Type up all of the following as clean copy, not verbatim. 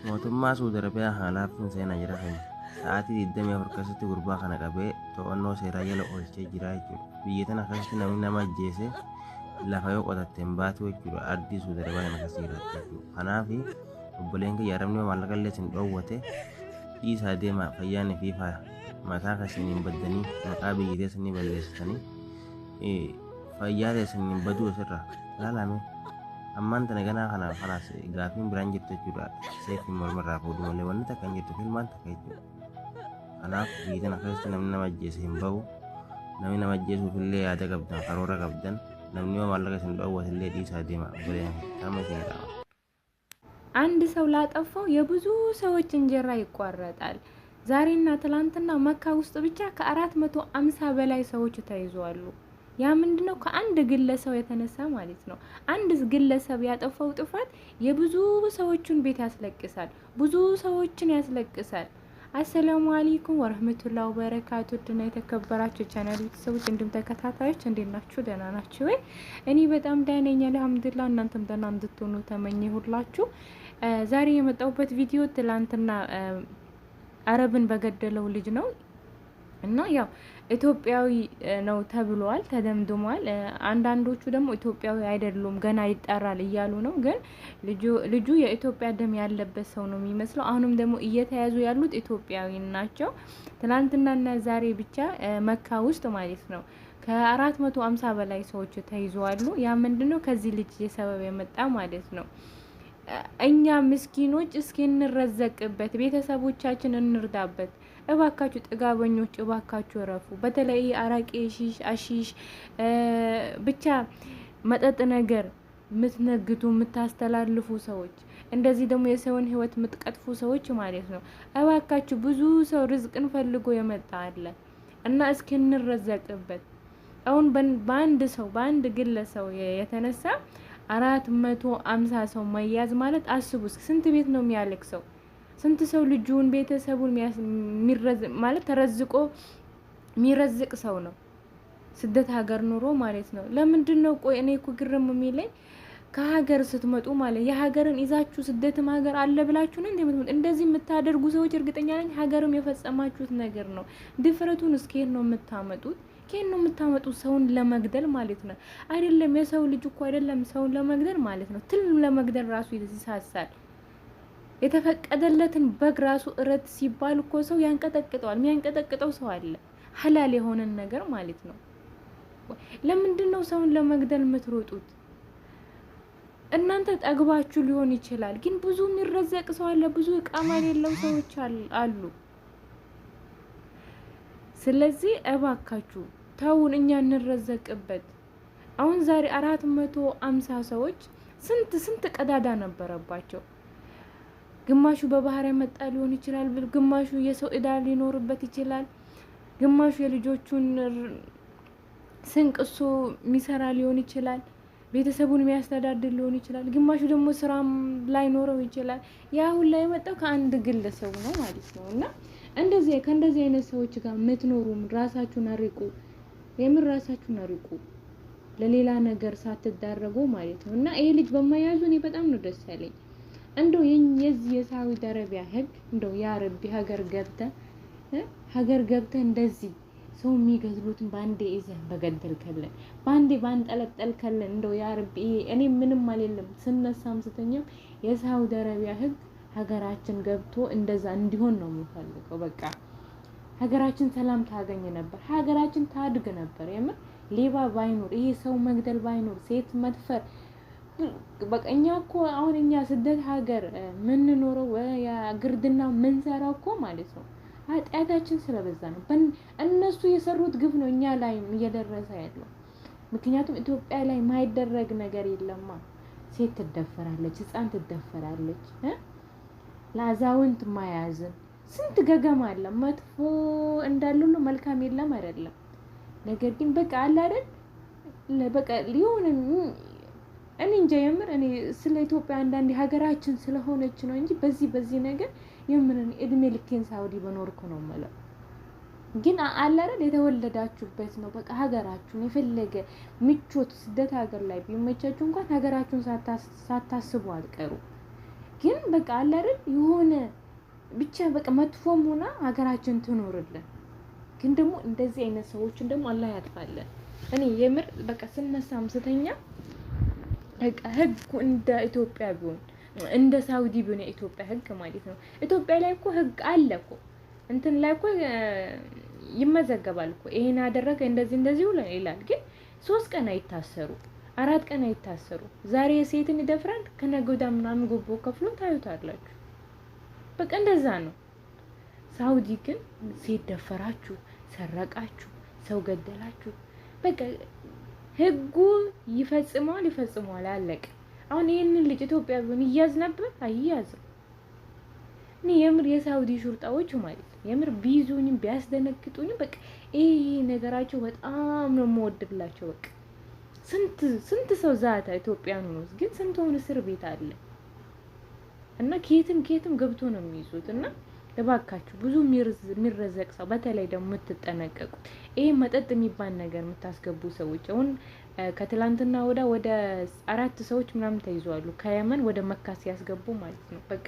mootummaa Suudi Arabiyaa haalaafin seenaa jira keenya. Sa'aatii 24 keessatti gurbaa kana qabee to'annoo seeraa jala oolchee jira jechuudha. Biyya tana keessatti namni nama ajjeese lafa yoo qotatteen baatu jechuudha. Ardii Suudi Arabiyaa kana keessa jiraatti jechuudha. Kanaaf obboleen kiyya yaramni maallaqa illee isin dhoowwate dhiisaa deemaa fayyaanii fi mataa keessanii hin baddanii maqaa biyya teessanii balleessitanii fayyaa teessanii baduu isirra ilaalame. Ammaan tana ganaa kanaas gaafiin biraan jirtu jechuudha. Seefiin mormarraa fuudhu malee wanni takka hin jirtu filmaan takka jechuudha. Kanaaf biyya tana keessatti namni nama ajjeese hin bahu. Namni nama ajjeesuuf illee yaada qabdan karoora qabdan namni yoo maallaqa isin dhoowwate illee dhiisaa deema obboleen kama isin jedhama. አንድ ሰው ላጠፋው የብዙ ሰዎች እንጀራ ይቋረጣል። ዛሬና ትላንትና መካ ውስጥ ብቻ ከ450 በላይ ሰዎች ተይዘዋል። ያ ምንድነው? ከአንድ ግለሰብ የተነሳ ማለት ነው። አንድ ግለሰብ ያጠፋው ጥፋት የብዙ ሰዎችን ቤት ያስለቅሳል፣ ብዙ ሰዎችን ያስለቅሳል። አሰላሙ አለይኩም ወራህመቱላሂ ወበረካቱ። ድና የተከበራችሁ ቻናል ቤተሰቦች እንዲሁም ተከታታዮች እንዴት ናችሁ? ደህና ናችሁ ወይ? እኔ በጣም ደህና ነኝ አልሐምዱሊላህ። እናንተም ደህና እንድትሆኑ ተመኘሁላችሁ። ዛሬ የመጣሁበት ቪዲዮ ትላንትና አረብን በገደለው ልጅ ነው እና ያው ኢትዮጵያዊ ነው ተብሏል፣ ተደምድሟል። አንዳንዶቹ ደግሞ ኢትዮጵያዊ አይደሉም ገና ይጣራል እያሉ ነው። ግን ልጁ የኢትዮጵያ ደም ያለበት ሰው ነው የሚመስለው። አሁንም ደግሞ እየተያዙ ያሉት ኢትዮጵያዊ ናቸው። ትናንትናና ዛሬ ብቻ መካ ውስጥ ማለት ነው ከ450 በላይ ሰዎች ተይዘዋል። ያ ምንድነው? ከዚህ ልጅ የሰበብ የመጣ ማለት ነው። እኛ ምስኪኖች እስኪ እንረዘቅበት፣ ቤተሰቦቻችን እንርዳበት። እባካችሁ ጥጋበኞች እባካችሁ ረፉ። በተለይ አራቂ፣ አሺሽ ብቻ መጠጥ ነገር ምትነግቱ ምታስተላልፉ ሰዎች፣ እንደዚህ ደግሞ የሰውን ህይወት ምትቀጥፉ ሰዎች ማለት ነው። እባካችሁ ብዙ ሰው ርዝቅን ፈልጎ የመጣ አለ እና እስኪ እንረዘቅበት። አሁን በአንድ ግለሰብ የተነሳ 450 ሰው መያዝ ማለት አስቡ። ስንት ቤት ነው የሚያለቅሰው? ስንት ሰው ልጁን ቤተሰቡን ማለት ተረዝቆ የሚረዝቅ ሰው ነው ስደት ሀገር ኑሮ ማለት ነው። ለምንድን ነው? ቆይ እኔ እኮ ግርም የሚለኝ ከሀገር ስትመጡ ማለት የሀገርን ይዛችሁ ስደትም ሀገር አለ ብላችሁ ነው እንደዚህ የምታደርጉ ሰዎች እርግጠኛ ነኝ ሀገርም የፈጸማችሁት ነገር ነው። ድፍረቱን እስከየት ነው የምታመጡት? ከየት ነው የምታመጡት? ሰውን ለመግደል ማለት ነው። አይደለም የሰው ልጅ እኮ አይደለም ሰውን ለመግደል ማለት ነው። ትል ለመግደል ራሱ ይሳሳል። የተፈቀደለትን በግ ራሱ እረት ሲባል እኮ ሰው ያንቀጠቅጠዋል። የሚያንቀጠቅጠው ሰው አለ፣ ሐላል የሆነን ነገር ማለት ነው። ለምንድን ነው ሰውን ለመግደል የምትሮጡት? እናንተ ጠግባችሁ ሊሆን ይችላል፣ ግን ብዙ የሚረዘቅ ሰው አለ፣ ብዙ እቃማ የሌለው ሰዎች አሉ። ስለዚህ እባካችሁ ተውን፣ እኛ እንረዘቅበት። አሁን ዛሬ 450 ሰዎች ስንት ቀዳዳ ነበረባቸው። ግማሹ በባህር የመጣ ሊሆን ይችላል፣ ግማሹ የሰው እዳ ሊኖርበት ይችላል፣ ግማሹ የልጆቹን ስንቅሶ የሚሰራ ሊሆን ይችላል፣ ቤተሰቡን የሚያስተዳድር ሊሆን ይችላል፣ ግማሹ ደግሞ ስራም ላይኖረው ይችላል። ያ ሁላ የመጣው ከአንድ ግለሰብ ነው ማለት ነው። እና ከእንደዚህ አይነት ሰዎች ጋር የምትኖሩ ራሳችሁን አርቁ፣ የምን ራሳችሁን አርቁ፣ ለሌላ ነገር ሳትዳረጉ ማለት ነው። እና ይሄ ልጅ በመያዙ እኔ በጣም ነው ደስ ያለኝ። እንደው የዚህ የሳውዲ አረቢያ ህግ እንደው ያ ረቢ ሀገር ገብተህ እንደዚህ ሰው የሚገድሉትን ባንዴ ይዘን በገደልከለን፣ ባንዴ ባንጠለጠልከለን። እንደው ያ ረቢ እኔ ምንም አልልም። ስነሳም ስተኛም የሳውዲ አረቢያ ህግ ሀገራችን ገብቶ እንደዛ እንዲሆን ነው የምፈልገው። በቃ ሀገራችን ሰላም ታገኝ ነበር፣ ሀገራችን ታድግ ነበር። የምር ሌባ ባይኖር፣ ይሄ ሰው መግደል ባይኖር፣ ሴት መድፈር በቃ እኛ እኮ አሁን እኛ ስደት ሀገር ምን ኖረው ያ ግርድና ምን ሰራው እኮ ማለት ነው ኃጢአታችን ስለበዛ ነው። እነሱ የሰሩት ግፍ ነው እኛ ላይ እየደረሰ ያለው። ምክንያቱም ኢትዮጵያ ላይ ማይደረግ ነገር የለማ። ሴት ትደፈራለች፣ ህፃን ትደፈራለች፣ ለአዛውንት ማያዝን ስንት ገገማ አለ። መጥፎ እንዳለ ሁሉ መልካም የለም አይደለም። ነገር ግን በቃ አለ አይደል በቃ ሊሆን እኔ እንጃ የምር እኔ ስለ ኢትዮጵያ አንዳንዴ ሀገራችን ስለሆነች ነው እንጂ በዚህ ነገር የምን እድሜ ልኬን ሳውዲ በኖርኩ ነው ማለት። ግን አለ አይደል የተወለዳችሁበት ነው በቃ ሀገራችሁን የፈለገ ምቾት ስደት ሀገር ላይ ቢመቻችሁ እንኳን ሀገራችሁን ሳታስቡ አትቀሩ። ግን በቃ አለ አይደል የሆነ ብቻ በቃ መጥፎም ሆና ሀገራችን ትኖርልን። ግን ደግሞ እንደዚህ አይነት ሰዎችን ደግሞ አላህ ያጥፋለን። እኔ የምር በቃ ስነሳም ስተኛ በቃ ህጉ እንደ ኢትዮጵያ ቢሆን እንደ ሳውዲ ቢሆን የኢትዮጵያ ህግ ማለት ነው። ኢትዮጵያ ላይ እኮ ህግ አለ እኮ እንትን ላይ እኮ ይመዘገባል እኮ ይሄን ያደረገ እንደዚህ ይላል። ግን 3 ቀን አይታሰሩ፣ 4 ቀን አይታሰሩ። ዛሬ ሴትን ይደፍራል፣ ከነገ ወዲያ ምናምን ጎቦ ከፍሎ ታዩታላችሁ። በቃ እንደዛ ነው። ሳውዲ ግን ሴት ደፈራችሁ፣ ሰረቃችሁ፣ ሰው ገደላችሁ፣ በቃ ህጉ ይፈጽመዋል አለቀ። አሁን ይሄንን ልጅ ኢትዮጵያ ቢሆን ይያዝ ነበር? አይያዝም። እኔ የምር የሳውዲ ሹርጣዎች ማለት የምር ቢይዙኝም ቢያስደነግጡኝም በቃ ይሄ ነገራቸው በጣም ነው የምወድላቸው። በቃ ስንት ሰው ዛታ ኢትዮጵያኑ ነው፣ ግን ስንቱን እስር ቤት አለ እና ከየትም ገብቶ ነው የሚይዙት። እና እባካችሁ ብዙ የሚረዘቅ ሰው በተለይ ደግሞ የምትጠነቀቁት ይሄ መጠጥ የሚባል ነገር የምታስገቡ ሰዎች አሁን ከትላንትና ወደ 4 ሰዎች ምናምን ተይዘዋሉ ከየመን ወደ መካ ሲያስገቡ ማለት ነው። በቃ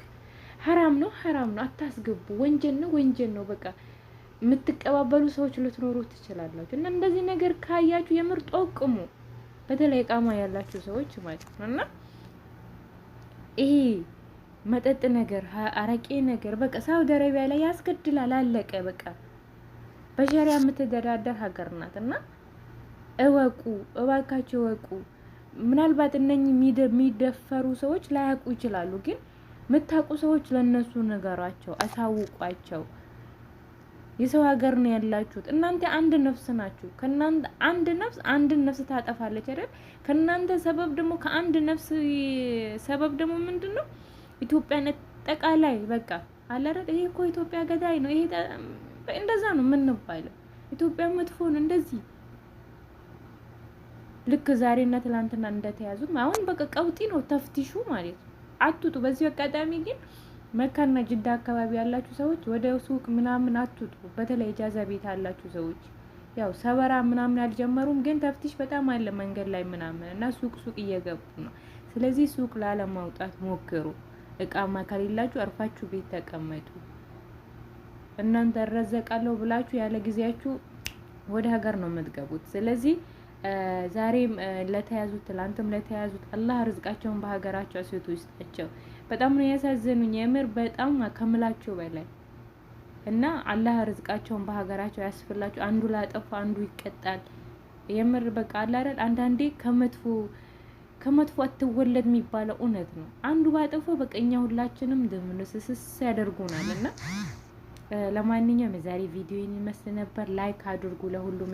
ሐራም ነው አታስገቡ። ወንጀል ነው። በቃ የምትቀባበሉ ሰዎች ልትኖሩ ትችላላችሁ። እና እንደዚህ ነገር ካያችሁ የምር ጠቁሙ። በተለይ ቃማ ያላችሁ ሰዎች ማለት ነው። እና ይሄ መጠጥ ነገር አረቄ ነገር በቃ ሳውዲ አረቢያ ላይ ያስገድላል አለቀ። በቃ በሸሪያ የምትደራደር ሀገር ናት። እና እባካችሁ እወቁ። ምናልባት እነኚህ የሚደፈሩ ሰዎች ላያውቁ ይችላሉ፣ ግን የምታውቁ ሰዎች ለነሱ ነገራቸው፣ አሳውቋቸው። የሰው ሀገር ነው ያላችሁት። እናንተ አንድ ነፍስ ናችሁ። ከናንተ አንድ ነፍስ ታጠፋለች አይደል? ከናንተ ሰበብ ደግሞ ከአንድ ነፍስ ሰበብ ደግሞ ምንድነው? ኢትዮጵያን አጠቃላይ በቃ አለ አይደል? ይሄ እኮ ኢትዮጵያ ገዳይ ነው። ይሄ እንደዛ ነው የምንባለው። ኢትዮጵያ መጥፎ ነው እንደዚህ። ልክ ዛሬና ትላንትና እንደተያዙት አሁን በቃ ቀውጢ ነው ተፍቲሹ ማለት ነው። አትውጡ። በዚህ አጋጣሚ ግን መካና ጅዳ አካባቢ ያላችሁ ሰዎች ወደ ሱቅ ምናምን አትውጡ። በተለይ ኢጃዛ ቤት ያላችሁ ሰዎች ያው ሰበራ ምናምን አልጀመሩም፣ ግን ተፍቲሽ በጣም አለ መንገድ ላይ ምናምን እና ሱቅ እየገቡ ነው። ስለዚህ ሱቅ ላለማውጣት ሞክሩ። እቃማ ከሌላችሁ አርፋችሁ ቤት ተቀመጡ። እናንተ እረዘቃለሁ ብላችሁ ያለ ጊዜያችሁ ወደ ሀገር ነው የምትገቡት። ስለዚህ ዛሬም ለተያዙት ትላንትም ለተያዙት አላህ ርዝቃቸውን በሀገራቸው አስይቶ ይስጣቸው። በጣም ነው ያሳዘኑኝ የምር በጣም ከምላቸው በላይ እና አላህ ርዝቃቸውን በሀገራቸው ያስፍላቸው። አንዱ ላጠፋ አንዱ ይቀጣል። የምር በቃ አለ አይደል አንዳንዴ ከመጥፎ አትወለድ የሚባለው እውነት ነው። አንዱ ባጠፋው በቃ እኛ ሁላችንም ድምንስስስ ያደርጉናል። እና ለማንኛውም የዛሬ ቪዲዮ ይመስል ነበር። ላይክ አድርጉ ለሁሉም